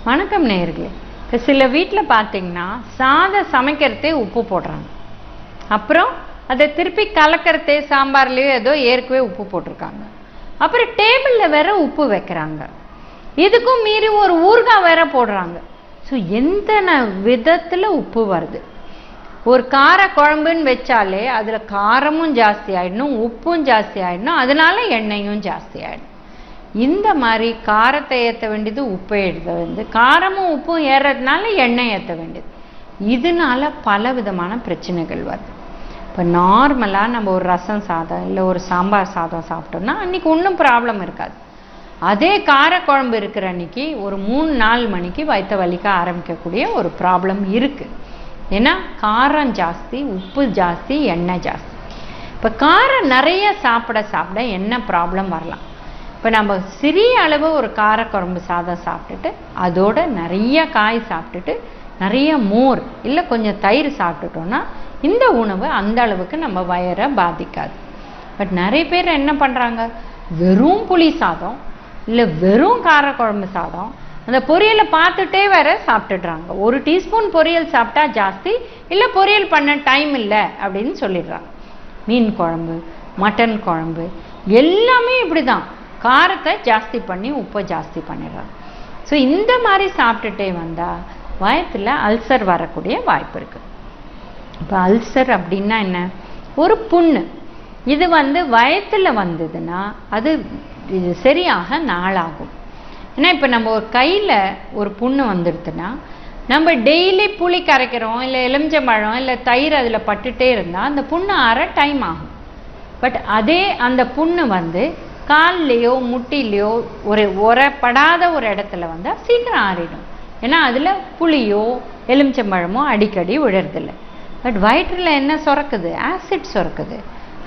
வணக்கம் நேயர்களே. இப்போ சில வீட்டில் பார்த்தீங்கன்னா சாதம் சமைக்கிறதே உப்பு போடுறாங்க, அப்புறம் அதை திருப்பி கலக்கிறதே சாம்பார்லேயோ ஏதோ ஏற்கவே உப்பு போட்டிருக்காங்க, அப்புறம் டேபிளில் வேற உப்பு வைக்கிறாங்க, இதுக்கும் மீறி ஒரு ஊறுகாய் வேற போடுறாங்க. ஸோ எந்த விதத்தில் உப்பு வருது? ஒரு கார குழம்புன்னு வச்சாலே அதில் காரமும் ஜாஸ்தி ஆகிடணும், உப்பும் ஜாஸ்தி ஆகிடணும், அதனால எண்ணெயும் ஜாஸ்தி ஆகிடும். இந்த மாதிரி காரத்தை ஏற்ற வேண்டியது உப்பை ஏற்ற வேண்டியது, காரமும் உப்பும் ஏறுறதுனால எண்ணெய் ஏற்ற வேண்டியது. இதனால பல விதமான பிரச்சனைகள் வருது. இப்போ நார்மலாக நம்ம ஒரு ரசம் சாதம் இல்லை ஒரு சாம்பார் சாதம் சாப்பிட்டோம்னா அன்றைக்கி ஒன்றும் ப்ராப்ளம் இருக்காது. அதே காரக்குழம்பு இருக்கிற அன்றைக்கி ஒரு 3-4 மணிக்கு வயிற்ற வலிக்க ஆரம்பிக்கக்கூடிய ஒரு ப்ராப்ளம் இருக்குது. ஏன்னா காரம் ஜாஸ்தி, உப்பு ஜாஸ்தி, எண்ணெய் ஜாஸ்தி. இப்போ காரம் நிறைய சாப்பிட என்ன ப்ராப்ளம் வரலாம்? இப்போ நம்ம சிறிய அளவு ஒரு காரக்குழம்பு சாதம் சாப்பிட்டுட்டு அதோட நிறைய காய் சாப்பிட்டுட்டு நிறைய மோர் இல்லை கொஞ்சம் தயிர் சாப்பிட்டுட்டோன்னா இந்த உணவு அந்த அளவுக்கு நம்ம வயிறை பாதிக்காது. பட் நிறைய பேர் என்ன பண்ணுறாங்க, வெறும் புளி சாதம் இல்லை வெறும் காரக்குழம்பு சாதம் அந்த பொரியலை பார்த்துட்டே வேற சாப்பிட்டுடுறாங்க. 1 டீஸ்பூன் பொரியல் சாப்பிட்டா ஜாஸ்தி, இல்லை பொரியல் பண்ண டைம் இல்லை அப்படின்னு சொல்லிடுறாங்க. மீன் குழம்பு, மட்டன் குழம்பு எல்லாமே இப்படி தான் காரத்தை ஜாஸ்தி பண்ணி உப்பை ஜாஸ்தி பண்ணிடுறாங்க. ஸோ இந்த மாதிரி சாப்பிட்டுட்டே வந்தால் வயிற்றில் அல்சர் வரக்கூடிய வாய்ப்பு இருக்குது. இப்போ அல்சர் அப்படின்னா என்ன? ஒரு புண்ணு. இது வயிற்றில் வந்ததுன்னா அது சரியாக நாளாகும். ஏன்னா இப்போ நம்ம ஒரு கையில் ஒரு புண்ணு வந்துடுதுன்னா நம்ம டெய்லி புளி கரைக்கிறோம், இல்லை எலுமிச்சம்பழம் இல்லை தயிர் அதில் பட்டுட்டே இருந்தால் அந்த புண்ணு ஆற டைம் ஆகும். பட் அதே அந்த புண்ணு கால்லையோ முட்டிலையோ ஒரு உரப்படாத ஒரு இடத்துல வந்தால் சீக்கிரம் ஆறிடும். ஏன்னா அதில் புளியோ எலுமிச்சம்பழமோ அடிக்கடி விழுறதில்லை. பட் வயிற்றில் என்ன சுரக்குது? ஆசிட் சுரக்குது,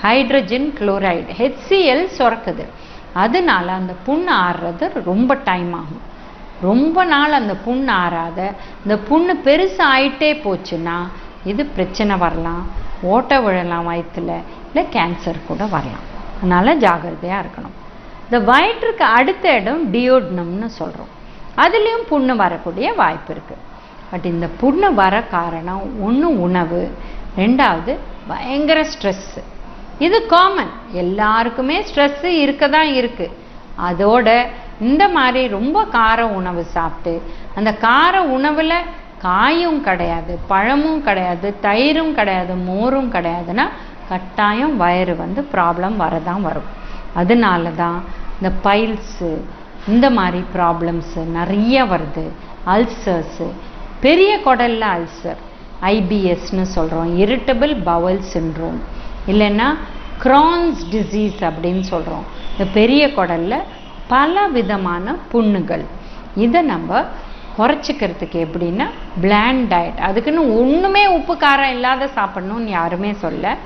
ஹைட்ரஜன் குளோரைடு HCl சுரக்குது. அதனால அந்த புண்ணு ஆறுறது ரொம்ப டைம் ஆகும். ரொம்ப நாள் அந்த புண்ணு ஆறாத இந்த புண்ணு பெருசாக ஆயிட்டே போச்சுன்னா இது பிரச்சனை வரலாம், ஓட்டை விழலாம் வயிற்றில், இல்லை கேன்சர் கூட வரலாம். அதனால் ஜாகிரதையாக இருக்கணும். இந்த வயிற்றுக்கு அடுத்த இடம் டியோடனம்னு சொல்கிறோம், அதுலேயும் புண்ணு வரக்கூடிய வாய்ப்பு இருக்குது. பட் இந்த புண்ணு வர காரணம் ஒன்று உணவு, 2வது பயங்கர ஸ்ட்ரெஸ்ஸு. இது காமன், எல்லாருக்குமே ஸ்ட்ரெஸ்ஸு இருக்க தான் இருக்குது. அதோட இந்த மாதிரி ரொம்ப கார உணவு சாப்பிட்டு அந்த கார உணவில் காயும் கிடையாது, பழமும் கிடையாது, தயிரும் கிடையாது, மோரும் கிடையாதுன்னா கட்டாயம் வயிறு ப்ராப்ளம் வரதான் வரும். அதனால தான் இந்த பைல்ஸு இந்த மாதிரி ப்ராப்ளம்ஸு நிறைய வருது. அல்சர்ஸு, பெரிய குடலில் அல்சர் IBSன்னு சொல்கிறோம், இரிட்டபிள் பவல் சிண்ட்ரோம், இல்லைன்னா கிரான்ஸ் டிசீஸ் அப்படின்னு சொல்கிறோம். இந்த பெரிய குடலில் பல விதமான புண்ணுகள். இதை நம்ம குறைச்சிக்கிறதுக்கு எப்படின்னா பிளாண்ட் டயட். அதுக்குன்னு ஒன்றுமே உப்பு காரம் இல்லாத சாப்பிட்ணுன்னு யாருமே சொல்ல.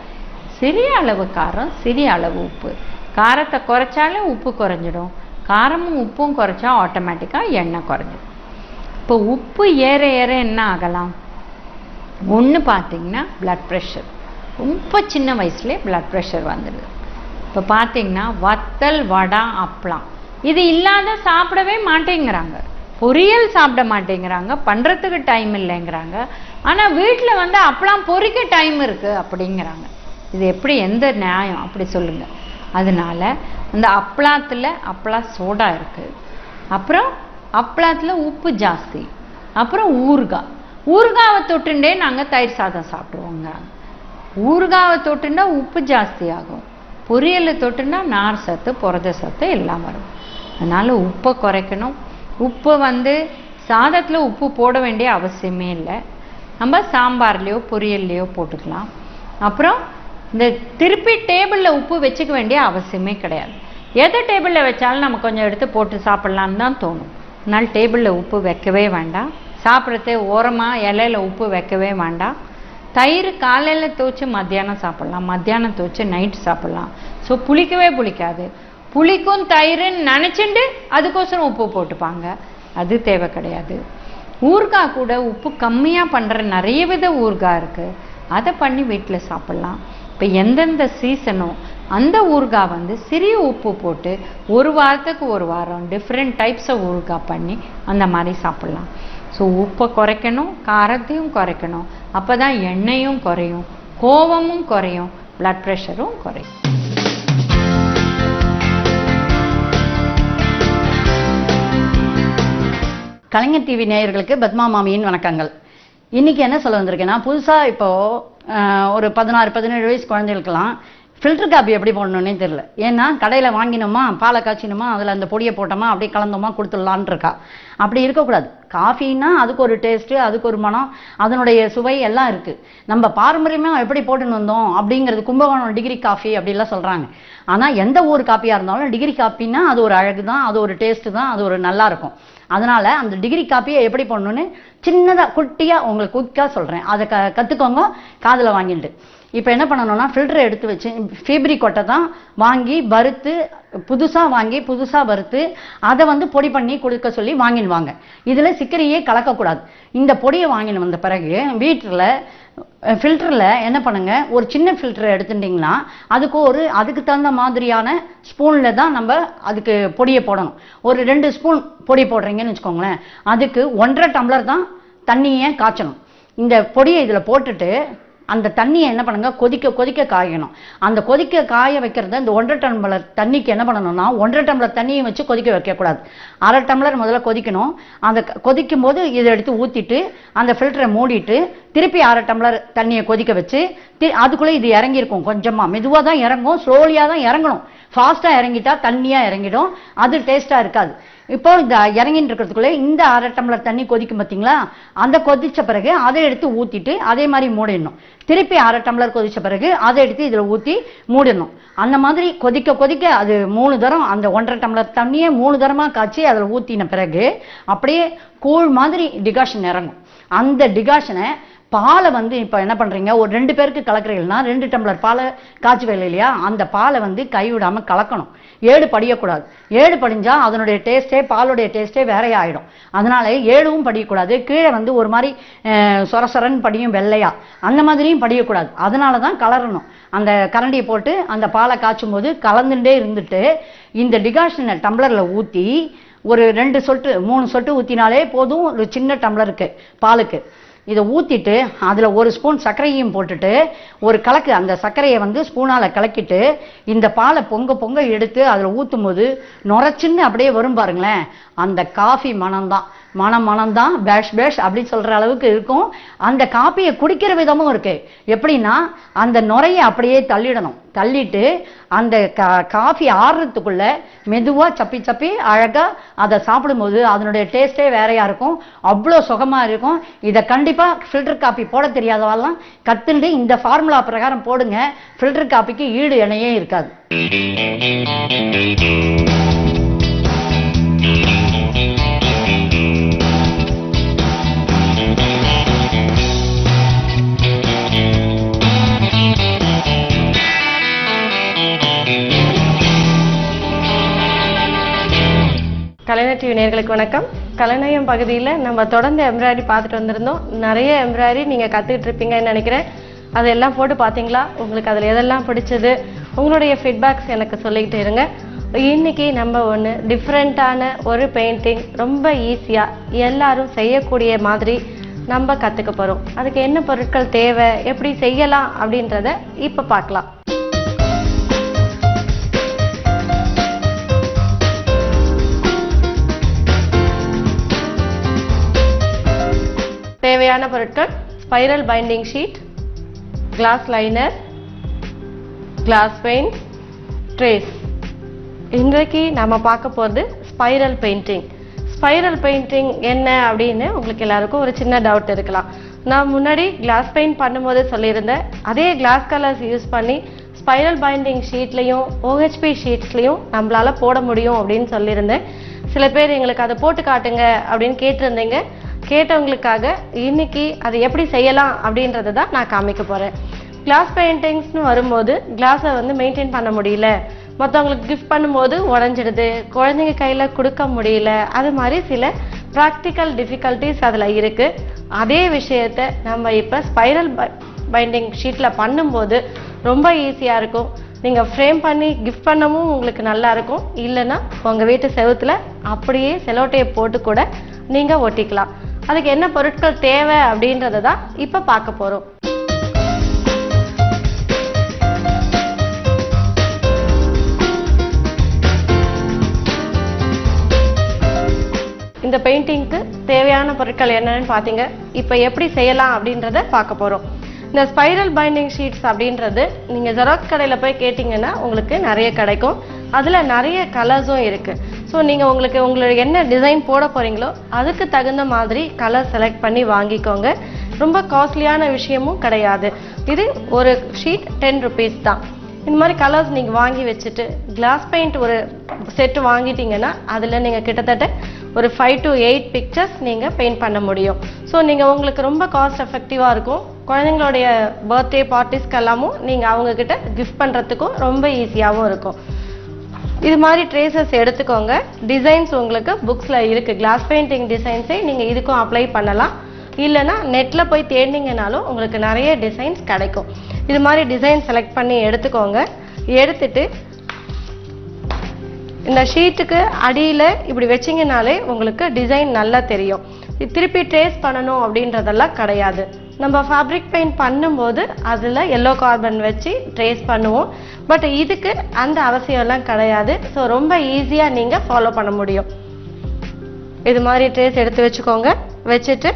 சிறிய அளவு காரம், சிறிய அளவு உப்பு. காரத்தை குறைச்சாலே உப்பு குறைஞ்சிடும், காரமும் உப்பும் குறைச்சா ஆட்டோமேட்டிக்காக எண்ணெய் குறைஞ்சிடும். இப்போ உப்பு ஏற ஏற என்ன ஆகலாம்? ஒன்று பார்த்தீங்கன்னா பிளட் ப்ரெஷர். ரொம்ப சின்ன வயசுலேயே பிளட் ப்ரெஷர் வந்துடுது. இப்போ பார்த்தீங்கன்னா வத்தல், வடை, அப்பளம் இது இல்லாத சாப்பிடவே மாட்டேங்கிறாங்க. பொரியல் சாப்பிட மாட்டேங்கிறாங்க, பண்ணுறதுக்கு டைம் இல்லைங்கிறாங்க. ஆனால் வீட்டில் அப்பளம் பொரிக்க டைம் இருக்குது அப்படிங்கிறாங்க. இது எப்படி, எந்த நியாயம் அப்படி சொல்லுங்கள்? அதனால அந்த அப்பளா சோடா இருக்குது, அப்புறம் அப்பளத்தில் உப்பு ஜாஸ்தி, அப்புறம் ஊறுகாவை தொட்டுண்டே நாங்கள் தயிர் சாதம் சாப்பிடுவோங்க. ஊறுகாவை தொட்டுண்டா உப்பு ஜாஸ்தி ஆகும், பொரியலை தொட்டுன்னா நார் சத்து புரத சத்து எல்லாம் வரும். அதனால் உப்பை குறைக்கணும். உப்பு சாதத்தில் உப்பு போட வேண்டிய அவசியமே இல்லை, நம்ம சாம்பார்லேயோ பொரியல்லையோ போட்டுக்கலாம். அப்புறம் இந்த திருப்பி டேபிளில் உப்பு வச்சுக்க வேண்டிய அவசியமே கிடையாது. எதை டேபிளில் வச்சாலும் நம்ம கொஞ்சம் எடுத்து போட்டு சாப்பிட்லான்னு தான் தோணும். அதனால் டேபிளில் உப்பு வைக்கவே வேண்டாம். சாப்பிட்றதே ஓரமாக இலையில் உப்பு வைக்கவே வேண்டாம். தயிர் காலையில் துவச்சி மத்தியானம் சாப்பிட்லாம், மத்தியானம் துவச்சி நைட்டு சாப்பிட்லாம். ஸோ புளிக்காது. புளிக்கும் தயிர்னு நினச்சிட்டு அதுக்கோசரம் உப்பு போட்டுப்பாங்க, அது தேவை கிடையாது. ஊறுகாய் கூட உப்பு கம்மியாக பண்ணுற நிறைய வித ஊறுகாய் இருக்குது, அதை பண்ணி வீட்டில் சாப்பிட்லாம். இப்போ எந்தெந்த சீசனோ அந்த ஊறுகாய் வந்து சிறிய உப்பு போட்டு ஒரு வாரத்துக்கு ஒரு வாரம் டிஃப்ரெண்ட் டைப்ஸ் ஆஃப் ஊறுகாய் பண்ணி அந்த மாதிரி சாப்பிட்லாம். ஸோ உப்பை குறைக்கணும், காரத்தையும் குறைக்கணும். அப்போ தான் எண்ணெயும் குறையும், கோபமும் குறையும், பிளட் ப்ரெஷரும் குறையும். கலைஞர் டிவி நேயர்களுக்கு பத்மா மாமியின் வணக்கங்கள். இன்னைக்கு என்ன சொல்ல வந்திருக்கேன்னா, புதுசாக இப்போது ஒரு 16-17 வயசு குழந்தைகளுக்கெல்லாம் ஃபில்டர் காப்பி எப்படி போடணுன்னே தெரியல. ஏன்னா கடையில் வாங்கினோமா, பாலை காய்ச்சினோமா, அதில் அந்த பொடியை போட்டோமா, அப்படியே கலந்தோமா கொடுத்துடலான் இருக்கா. அப்படி இருக்கக்கூடாது. காஃபின்னா அதுக்கு ஒரு டேஸ்ட்டு, அதுக்கு ஒரு மனம், அதனுடைய சுவை எல்லாம் இருக்குது. நம்ம பாரம்பரியமாக எப்படி போட்டுன்னு வந்தோம் அப்படிங்கிறது கும்பகோணம் டிகிரி காஃபி அப்படிலாம் சொல்கிறாங்க. ஆனால் எந்த ஊர் காப்பியாக இருந்தாலும் டிகிரி காப்பின்னா அது ஒரு அழகு தான், அது ஒரு டேஸ்ட்டு தான், அது ஒரு நல்லா இருக்கும். அதனால் அந்த டிகிரி காப்பியை எப்படி பண்ணணுன்னு சின்னதாக குட்டியாக உங்களுக்கு குயிக்காக சொல்கிறேன். அதை கற்றுக்கோங்க காதில் வாங்கிட்டு. இப்போ என்ன பண்ணணும்னா, ஃபில்டரை எடுத்து வச்சு ஃபீப்ரி கொட்டை தான் வாங்கி வறுத்து புதுசாக வறுத்து அதை வந்து பொடி பண்ணி கொடுக்க சொல்லி வாங்கிடுவாங்க. இதில் சிக்கரையே கலக்கக்கூடாது. இந்த பொடியை வாங்கின்னு வந்த பிறகு வீட்டில் ஃபில்டரில் என்ன பண்ணுங்க, ஒரு சின்ன ஃபில்டரை எடுத்துட்டிங்கன்னா அதுக்கு தகுந்த மாதிரியான ஸ்பூனில் தான் நம்ம அதுக்கு பொடியை போடணும். ஒரு 2 ஸ்பூன் பொடி போடுறீங்கன்னு வச்சுக்கோங்களேன், அதுக்கு 1.5 டம்ளர் தான் தண்ணியை காய்ச்சணும். இந்த பொடியை இதில் போட்டுட்டு அந்த தண்ணியை என்ன பண்ணுங்க, கொதிக்க காயணும். அந்த கொதிக்க காய வைக்கிறத இந்த 1.5 டம்ளர் தண்ணிக்கு என்ன பண்ணணும்னா, 1.5 டம்ளர் தண்ணியை வச்சு கொதிக்க வைக்கக்கூடாது. 1/2 டம்ளர் முதல்ல கொதிக்கணும். அந்த கொதிக்கும் போது இதை எடுத்து ஊற்றிட்டு அந்த ஃபில்டரை மூடிட்டு திருப்பி 1/2 டம்ளர் தண்ணியை கொதிக்க வச்சு அதுக்குள்ளே இது இறங்கியிருக்கும். கொஞ்சமாக மெதுவாக தான் இறங்கும், ஸ்லோலியாக தான் இறங்கணும். ஃபாஸ்ட்டாக இறங்கிட்டா தண்ணியாக இறங்கிடும், அது டேஸ்ட்டாக இருக்காது. இப்போ இந்த இறங்கிட்டு இருக்கிறதுக்குள்ளே இந்த 1/2 டம்ளர் தண்ணி கொதிக்கும் பார்த்தீங்களா, அந்த கொதித்த பிறகு அதை எடுத்து ஊற்றிட்டு அதே மாதிரி மூடிடணும். திருப்பி 1/2 டம்ளர் கொதித்த பிறகு அதை எடுத்து இதில் ஊற்றி மூடிடணும். அந்த மாதிரி கொதிக்க அது 3 தரம், அந்த 1.5 டம்ளர் தண்ணியை 3 தரமாக காய்ச்சி அதில் ஊற்றின பிறகு அப்படியே கூழ் மாதிரி டிகாஷன் இறங்கும். அந்த டிகாஷனை பாலை வந்து இப்போ என்ன பண்ணுறீங்க, ஒரு 2 பேருக்கு கலக்கிறீங்கன்னா 2 டம்ளர் பாலை காய்ச்சுவேல இல்லையா, அந்த பாலை வந்து கைவிடாமல் கலக்கணும். ஏடு படியக்கூடாது. ஏடு படிஞ்சால் அதனுடைய டேஸ்ட்டே, பாலுடைய டேஸ்ட்டே வேறையாக ஆகிடும். அதனால ஏடும் படியக்கூடாது. கீழே வந்து ஒரு மாதிரி சொரசொரன்னு படியும் வெள்ளையா, அந்த மாதிரியும் படியக்கூடாது. அதனால தான் கலரணும். அந்த கரண்டியை போட்டு அந்த பாலை காய்ச்சும் போது கலந்துட்டே இருந்துட்டு இந்த டிகாஷனை டம்ளரில் ஊற்றி ஒரு 2 சொட்டு 3 சொட்டு ஊற்றினாலே போதும். ஒரு சின்ன டம்ளருக்கு பாலுக்கு இதை ஊற்றிட்டு அதில் 1 ஸ்பூன் சர்க்கரையும் போட்டுட்டு ஒரு கலக்கு, அந்த சர்க்கரையை வந்து ஸ்பூனால் கலக்கிட்டு இந்த பாலை பொங்க எடுத்து அதில் ஊற்றும் போது நுரைச்சின்னு அப்படியே வரும் பாருங்களேன். அந்த காஃபி மனம்தான் பேஷ் அப்படின்னு சொல்கிற அளவுக்கு இருக்கும். அந்த காப்பியை குடிக்கிற விதமும் இருக்குது. எப்படின்னா, அந்த நுரையை அப்படியே தள்ளிட்டு அந்த காஃபி ஆறுறதுக்குள்ள மெதுவாக சப்பி அழகாக அதை சாப்பிடும்போது அதனுடைய டேஸ்ட்டே வேறையாக இருக்கும். அவ்வளோ சுகமாக இருக்கும். இதை கண்டிப்பாக ஃபில்டர் காப்பி போட தெரியாதவெல்லாம் கற்றுண்டு இந்த ஃபார்முலா பிரகாரம் போடுங்க. ஃபில்டர் காப்பிக்கு ஈடு இணையே இருக்காது. கலைஞர் டிவி நேயர்களுக்கு வணக்கம். கலைநயம் பகுதியில் நம்ம தொடர்ந்து எம்ப்ராய்டரி பார்த்துட்டு வந்திருந்தோம். நிறைய எம்ப்ராய்டரி நீங்கள் கற்றுக்கிட்டு இருப்பீங்கன்னு நினைக்கிறேன். அதெல்லாம் போட்டு பார்த்தீங்களா? உங்களுக்கு அதில் எதெல்லாம் பிடிச்சது, உங்களுடைய ஃபீட்பேக்ஸ் எனக்கு சொல்லிக்கிட்டு இருங்க. இன்னைக்கு நம்ம ஒன்று டிஃப்ரெண்ட்டான ஒரு பெயிண்டிங் ரொம்ப ஈஸியாக எல்லாரும் செய்யக்கூடிய மாதிரி நம்ம கற்றுக்க போகிறோம். அதுக்கு என்ன பொருட்கள் தேவை, எப்படி செய்யலாம் அப்படின்றத இப்போ பார்க்கலாம். தேவையான பொருட்கள்: spiral binding sheet, glass liner, glass paint, trace. இன்றைக்கு நம்ம பார்க்க போகிறது ஸ்பைரல் பெயிண்டிங். ஸ்பைரல் பெயிண்டிங் என்ன அப்படின்னு உங்களுக்கு எல்லாருக்கும் ஒரு சின்ன டவுட் இருக்கலாம். நான் முன்னாடி கிளாஸ் பெயிண்ட் பண்ணும்போது சொல்லியிருந்தேன், அதே கிளாஸ் கலர்ஸ் யூஸ் பண்ணி ஸ்பைரல் பைண்டிங் ஷீட்லேயும் OHP ஷீட்ஸ்லையும் நம்மளால் போட முடியும் அப்படின்னு சொல்லியிருந்தேன். சில பேர் எங்களுக்கு அதை போட்டு காட்டுங்க அப்படின்னு கேட்டிருந்தீங்க. கேட்டவங்களுக்காக இன்னைக்கு அதை எப்படி செய்யலாம் அப்படின்றத தான் நான் காமிக்க போகிறேன். கிளாஸ் பெயிண்டிங்ஸ்னு வரும்போது கிளாஸை வந்து மெயின்டைன் பண்ண முடியல, மற்றவங்களுக்கு கிஃப்ட் பண்ணும்போது உடஞ்சிடுது, குழந்தைங்க கையில் கொடுக்க முடியல, அது மாதிரி சில ப்ராக்டிக்கல் டிஃபிகல்ட்டிஸ் அதில் இருக்குது. அதே விஷயத்தை நம்ம இப்போ ஸ்பைரல் பைண்டிங் ஷீட்டில் பண்ணும்போது ரொம்ப ஈஸியாக இருக்கும். நீங்கள் ஃப்ரேம் பண்ணி கிஃப்ட் பண்ணவும் உங்களுக்கு நல்லா இருக்கும். இல்லைன்னா உங்கள் வீட்டு செவுத்துல அப்படியே செலோ டேப் போட்டு கூட நீங்கள் ஒட்டிக்கலாம். அதுக்கு என்ன பொருட்கள் தேவை அப்படின்றத தான் இப்போ பார்க்க போகிறோம். இந்த பெயிண்டிங்க்கு தேவையான பொருட்கள் என்னன்னு பார்த்தீங்க. இப்போ எப்படி செய்யலாம் அப்படின்றத பார்க்க போகிறோம். இந்த ஸ்பைரல் பைண்டிங் ஷீட்ஸ் அப்படின்றது நீங்கள் ஜெராக்ஸ் கடையில் போய் கேட்டிங்கன்னா உங்களுக்கு நிறைய கிடைக்கும். அதில் நிறைய கலர்ஸும் இருக்குது. ஸோ நீங்கள் உங்களுக்கு என்ன டிசைன் போட போகிறீங்களோ அதுக்கு தகுந்த மாதிரி கலர் செலக்ட் பண்ணி வாங்கிக்கோங்க. ரொம்ப காஸ்ட்லியான விஷயமும் கிடையாது. இது ஒரு ஷீட் 10 rupees தான். இந்த மாதிரி கலர்ஸ் நீங்கள் வாங்கி வச்சுட்டு கிளாஸ் பெயிண்ட் ஒரு செட்டு வாங்கிட்டீங்கன்னா அதில் நீங்கள் கிட்டத்தட்ட ஒரு 5 to 8 பிக்சர்ஸ் நீங்கள் பெயிண்ட் பண்ண முடியும். ஸோ நீங்கள் உங்களுக்கு ரொம்ப காஸ்ட் எஃபெக்டிவாக இருக்கும். குழந்தைங்களுடைய பர்த்டே பார்ட்டிஸ்க்கு எல்லாமும் நீங்கள் அவங்கக்கிட்ட கிஃப்ட் பண்ணுறதுக்கும் ரொம்ப ஈஸியாகவும் இருக்கும். இது மாதிரி ட்ரேசஸ் எடுத்துக்கோங்க. டிசைன்ஸ் உங்களுக்கு புக்ஸில் இருக்குது. கிளாஸ் பெயிண்டிங் டிசைன்ஸே நீங்கள் இதுக்கும் அப்ளை பண்ணலாம். இல்லைன்னா நெட்டில் போய் தேடினீங்கனாலும் உங்களுக்கு நிறைய டிசைன்ஸ் கிடைக்கும். இது மாதிரி டிசைன் செலக்ட் பண்ணி எடுத்துக்கோங்க. எடுத்துட்டு இந்த ஷீட்டுக்கு அடியில் இப்படி வச்சிங்கனாலே உங்களுக்கு டிசைன் நல்லா தெரியும். திருப்பி ட்ரேஸ் பண்ணணும் அப்படின்றதெல்லாம் கிடையாது. நம்ம ஃபேப்ரிக் பெயிண்ட் பண்ணும்போது அதில் எல்லோ கார்பன் வச்சு ட்ரேஸ் பண்ணுவோம். பட் இதுக்கு அந்த அவசியம்லாம் கிடையாது. ஸோ ரொம்ப ஈஸியாக நீங்கள் ஃபாலோ பண்ண முடியும். இது மாதிரி ட்ரேஸ் எடுத்து வச்சுக்கோங்க. வச்சுட்டு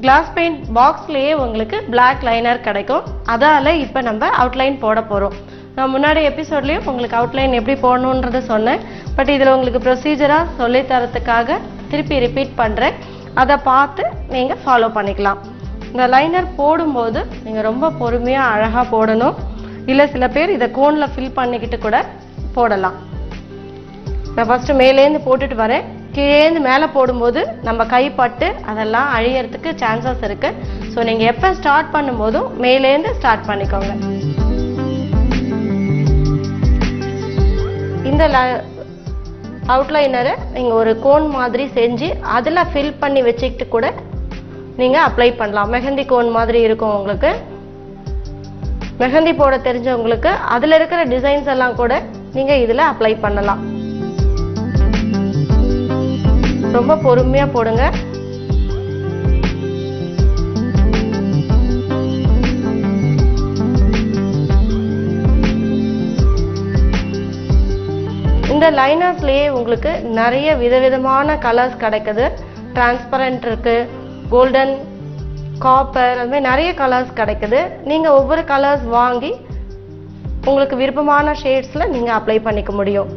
கிளாஸ் பெயிண்ட் பாக்ஸ்லேயே உங்களுக்கு பிளாக் லைனர் கிடைக்கும். அதால் இப்போ நம்ம அவுட்லைன் போட போகிறோம். நான் முன்னாடி எபிசோட்லேயும் உங்களுக்கு அவுட்லைன் எப்படி போடணுன்றதை சொன்னேன். பட் இதில் உங்களுக்கு ப்ரொசீஜராக சொல்லித்தரத்துக்காக திருப்பி ரிப்பீட் பண்ணுறேன். அதை பார்த்து நீங்கள் ஃபாலோ பண்ணிக்கலாம். இந்த லைனர் போடும்போது நீங்கள் ரொம்ப பொறுமையாக அழகாக போடணும். இல்லை சில பேர் இதை கோனில் ஃபில் பண்ணிக்கிட்டு கூட போடலாம். நான் ஃபஸ்ட்டு மேலேருந்து போட்டுட்டு வரேன். கீழேந்து மேலே போடும்போது நம்ம கைப்பட்டு அதெல்லாம் அழியறதுக்கு சான்சஸ் இருக்குது. ஸோ நீங்கள் எப்போ ஸ்டார்ட் பண்ணும்போதும் மேலேருந்து ஸ்டார்ட் பண்ணிக்கோங்க. இந்த அவுட்லைனரை நீங்கள் ஒரு கோன் மாதிரி செஞ்சு அதில் ஃபில் பண்ணி வச்சுக்கிட்டு கூட நீங்கள் அப்ளை பண்ணலாம். மெஹந்தி கோன் மாதிரி இருக்கும். உங்களுக்கு மெஹந்தி போட தெரிஞ்சவங்களுக்கு அதில் இருக்கிற டிசைன்ஸ் எல்லாம் கூட நீங்கள் இதில் அப்ளை பண்ணலாம். ரொம்ப பொறுமையாக போடுங்க. இந்த லைனர்ஸ்லேயே உங்களுக்கு நிறைய விதவிதமான கலர்ஸ் கிடைக்குது. டிரான்ஸ்பரண்ட் இருக்கு, கோல்டன், காப்பர், அது மாதிரி நிறைய கலர்ஸ் கிடைக்குது. நீங்கள் ஒவ்வொரு கலர்ஸ் வாங்கி உங்களுக்கு விருப்பமான ஷேட்ஸில் நீங்கள் அப்ளை பண்ணிக்க முடியும்.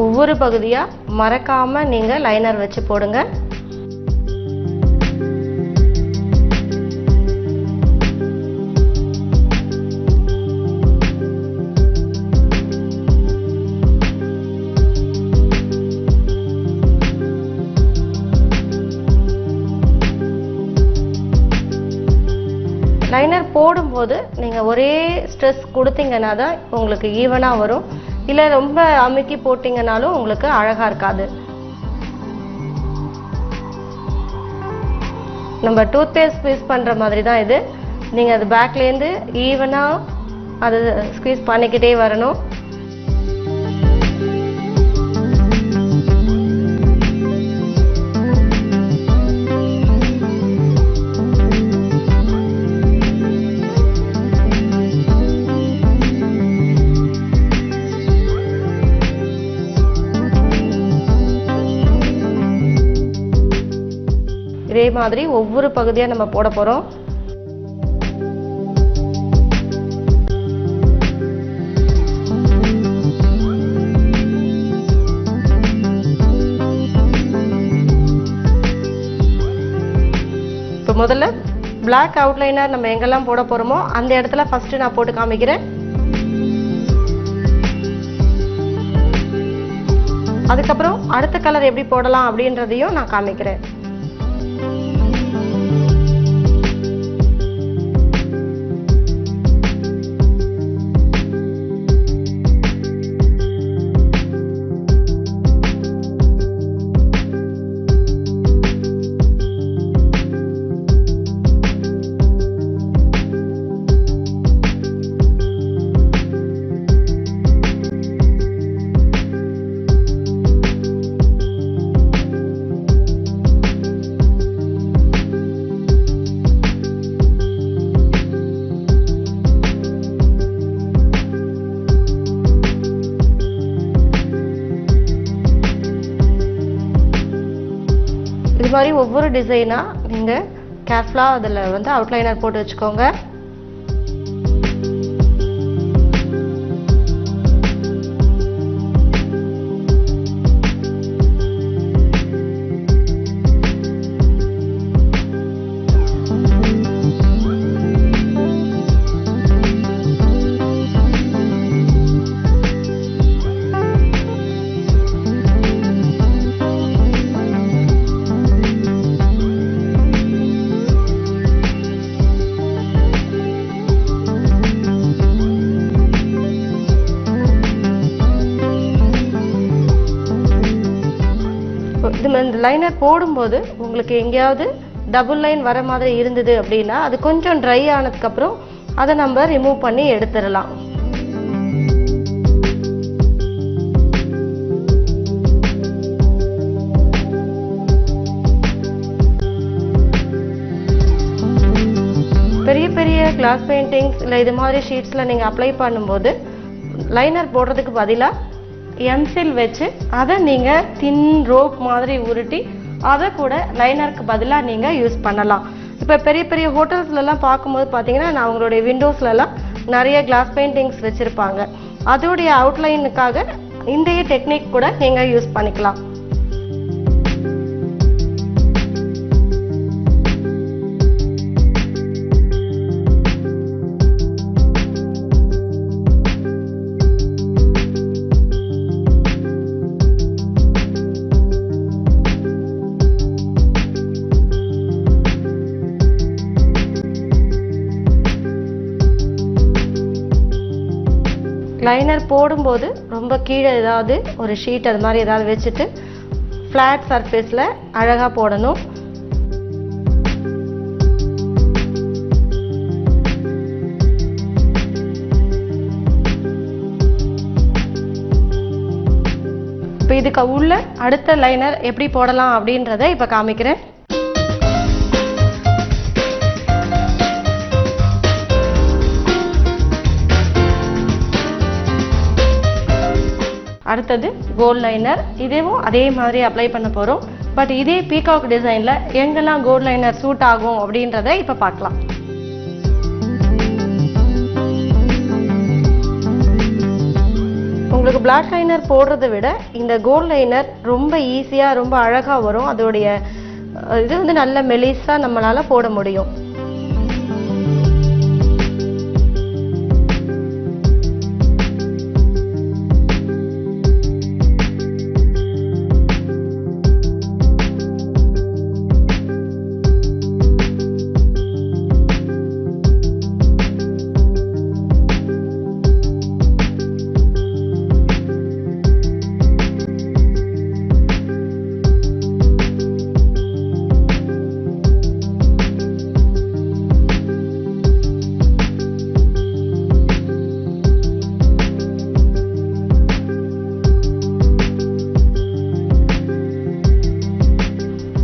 ஒவ்வொரு பகுதியாக மறக்காமல் நீங்கள் லைனர் வச்சு போடுங்க. லைனர் போடும்போது நீங்கள் ஒரே ஸ்ட்ரெஸ் கொடுத்தீங்கன்னா தான் உங்களுக்கு ஈவனாக வரும். இல்லை ரொம்ப அமுக்கி போட்டிங்கனாலும் உங்களுக்கு அழகாக இருக்காது. நம்ம டூத் பேஸ்ட் ஸ்குவீஸ் பண்ணுற மாதிரி தான் இது. நீங்கள் அது பேக்லேருந்து ஈவனாக அது ஸ்குவீஸ் பண்ணிக்கிட்டே வரணும். இதே மாதிரி ஒவ்வொரு பகுதியாக நம்ம போட போகிறோம். இப்போ முதல்ல பிளாக் அவுட்லைனர் நம்ம எங்கெல்லாம் போட போகிறோமோ அந்த இடத்துல ஃபஸ்ட்டு நான் போட்டு காமிக்கிறேன். அதுக்கப்புறம் அடுத்த கலர் எப்படி போடலாம் அப்படின்றதையும் நான் காமிக்கிறேன். இது மாதிரி ஒவ்வொரு டிசைனா நீங்க கேர்ஃபுல்லா அதுல வந்து அவுட்லைனர் போட்டு வச்சுக்கோங்க. இந்த லைனர் போடும்போது உங்களுக்கு எங்கேயாவது டபுள் லைன் வர மாதிரி இருந்தது அப்படின்னா அது கொஞ்சம் ட்ரை ஆனதுக்கு அப்புறம் அதை நம்ம ரிமூவ் பண்ணி எடுத்துடலாம். பெரிய பெரிய கிளாஸ் பெயிண்டிங்ஸ் இல்லை இது மாதிரி ஷீட்ஸ்ல நீங்க அப்ளை பண்ணும்போது லைனர் போடுறதுக்கு பதிலாக எம்சில் வச்சு அதை நீங்க தின் ரோப் மாதிரி உருட்டி அதை கூட லைனருக்கு பதிலாக நீங்க யூஸ் பண்ணலாம். இப்போ பெரிய பெரிய ஹோட்டல்ஸ்லாம் பார்க்கும்போது பார்த்தீங்கன்னா நான் அவங்களுடைய விண்டோஸ்லலாம் நிறைய கிளாஸ் பெயிண்டிங்ஸ் வச்சிருப்பாங்க. அதோடைய அவுட்லைனுக்காக இந்த டெக்னிக் கூட நீங்க யூஸ் பண்ணிக்கலாம். லைனர் போடும்போது ரொம்ப கீழே ஏதாவது ஒரு ஷீட் அது மாதிரி ஏதாவது வச்சுட்டு ஃப்ளாட் சர்ஃபேஸில் அழகாக போடணும். இப்போ இதுக்கு உள்ள அடுத்த லைனர் எப்படி போடலாம் அப்படின்றத இப்போ காமிக்கிறேன். அடுத்தது கோல்ட் லைனர். இதுவும் அதே மாதிரி அப்ளை பண்ண போகிறோம். பட் இதே பீகாக் டிசைனில் எங்கெல்லாம் கோல்ட் லைனர் சூட் ஆகும் அப்படின்றத இப்போ பார்க்கலாம். உங்களுக்கு பிளாக் லைனர் போடுறதை விட இந்த கோல்ட் லைனர் ரொம்ப ஈஸியாக ரொம்ப அழகாக வரும். அதோடைய இது வந்து நல்ல மெலிஸாக நம்மளால் போட முடியும்.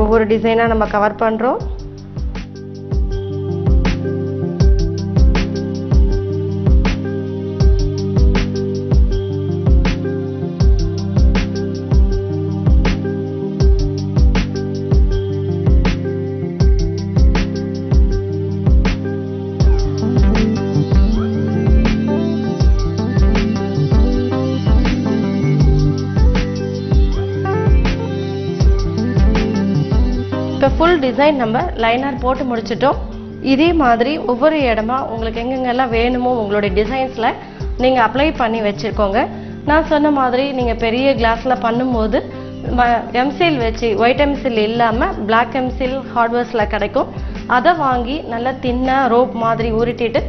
ஒவ்வொரு டிசைனா நம்ம கவர் பண்றோம். ஃபுல் டிசைன் நம்ம லைனர் போட்டு முடிச்சிட்டோம். இதே மாதிரி ஒவ்வொரு இடமா உங்களுக்கு எங்கெங்கெல்லாம் வேணுமோ உங்களுடைய டிசைன்ஸில் நீங்கள் அப்ளை பண்ணி வச்சுருக்கோங்க. நான் சொன்ன மாதிரி நீங்கள் பெரிய கிளாஸில் பண்ணும்போது எம்சில் வச்சு ஒயிட் எம்சில் இல்லாமல் பிளாக் எம்சில் ஹார்ட்வேர்ஸில் கிடைக்கும். அதை வாங்கி நல்லா தின்னாக ரோப் மாதிரி உருட்டிட்டு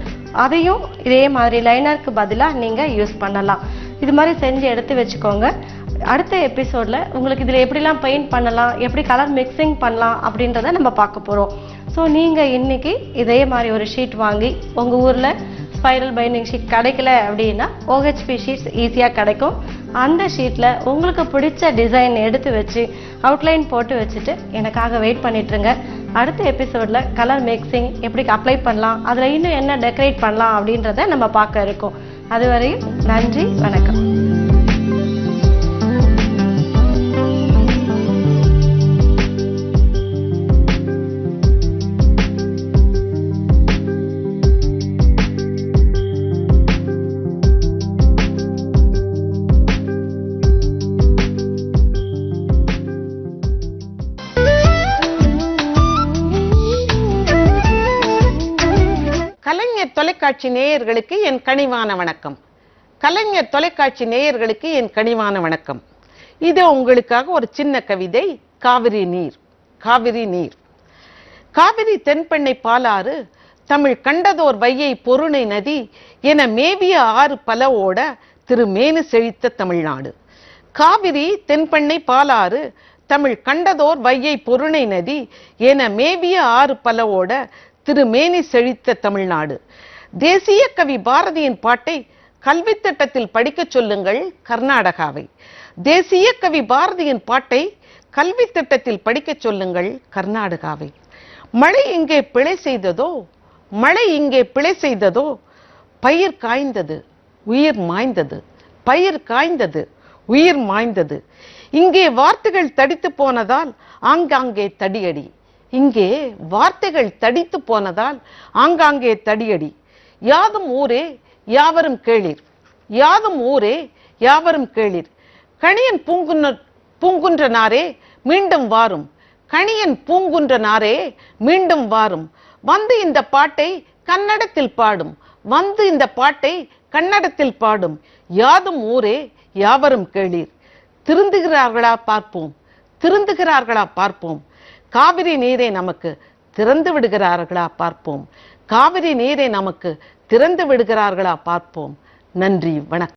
அதையும் இதே மாதிரி லைனருக்கு பதிலாக நீங்கள் யூஸ் பண்ணலாம். இது மாதிரி செஞ்சு எடுத்து வச்சுக்கோங்க. அடுத்த எபிசோடில் உங்களுக்கு இதில் எப்படிலாம் பெயிண்ட் பண்ணலாம், எப்படி கலர் மிக்சிங் பண்ணலாம் அப்படின்றத நம்ம பார்க்க போகிறோம். ஸோ நீங்கள் இன்றைக்கி இதே மாதிரி ஒரு ஷீட் வாங்கி உங்கள் ஊரில் ஸ்பைரல் பைண்டிங் ஷீட் கிடைக்கல அப்படின்னா OHP ஷீட்ஸ் ஈஸியாக கிடைக்கும். அந்த ஷீட்டில் உங்களுக்கு பிடிச்ச டிசைன் எடுத்து வச்சு அவுட்லைன் போட்டு வச்சுட்டு எனக்காக வெயிட் பண்ணிட்டுருங்க. அடுத்த எபிசோடில் கலர் மிக்சிங் எப்படி அப்ளை பண்ணலாம், அதில் இன்னும் என்ன டெக்கரேட் பண்ணலாம் அப்படின்றத நம்ம பார்க்க இருக்கோம். அதுவரையும் நன்றி, வணக்கம். கலைஞர் தொலைக்காட்சி நேயர்களுக்கு என் கனிவான வணக்கம். கலைஞர் தொலைக்காட்சி நேயர்களுக்கு என் கனிவான வணக்கம். இது உங்களுக்காக ஒரு சின்ன கவிதை. காவிரி நீர். காவிரி நீர். காவிரி தென்பெண்ணை பாலாறு, தமிழ் கண்டதோர் வையை பொருணை நதி என மேவிய ஆறு பல ஓட திருமேனு செழித்த தமிழ்நாடு. காவிரி தென்பெண்ணை பாலாறு, தமிழ் கண்டதோர் வையை பொருணை நதி என மேவிய ஆறு பல ஓட திருமேனி செழித்த தமிழ்நாடு. தேசிய கவி பாரதியின் பாட்டை கல்வி திட்டத்தில் படிக்க சொல்லுங்கள் கர்நாடகாவை. தேசிய கவி பாரதியின் பாட்டை கல்வி திட்டத்தில் படிக்க சொல்லுங்கள் கர்நாடகாவை. மழை இங்கே பிழை செய்ததோ, மழை இங்கே பிழை செய்ததோ, பயிர் காய்ந்தது உயிர் மாய்ந்தது, பயிர் காய்ந்தது உயிர் மாய்ந்தது. இங்கே வார்த்தைகள் தடித்து போனதால் ஆங்காங்கே தடியடி, இங்கே வார்த்தைகள் தடித்து போனதால் ஆங்காங்கே தடியடி. யாதும் ஊரே யாவரும் கேளீர், யாதும் ஊரே யாவரும் கேளீர். கணியன் பூங்குன்றனாரே மீண்டும் வாரும், கணியன் பூங்குன்றனாரே மீண்டும் வாரும். வந்து இந்த பாட்டை கன்னடத்தில் பாடும், வந்து இந்த பாட்டை கன்னடத்தில் பாடும். யாதும் ஊரே யாவரும் கேளீர். திருந்துகிறார்களா பார்ப்போம், திருந்துகிறார்களா பார்ப்போம். காவிரி நீரை நமக்கு திறந்து விடுகிறார்களா பார்ப்போம், காவிரி நீரை நமக்கு திறந்து விடுகிறார்களா பார்ப்போம். நன்றி, வணக்கம்.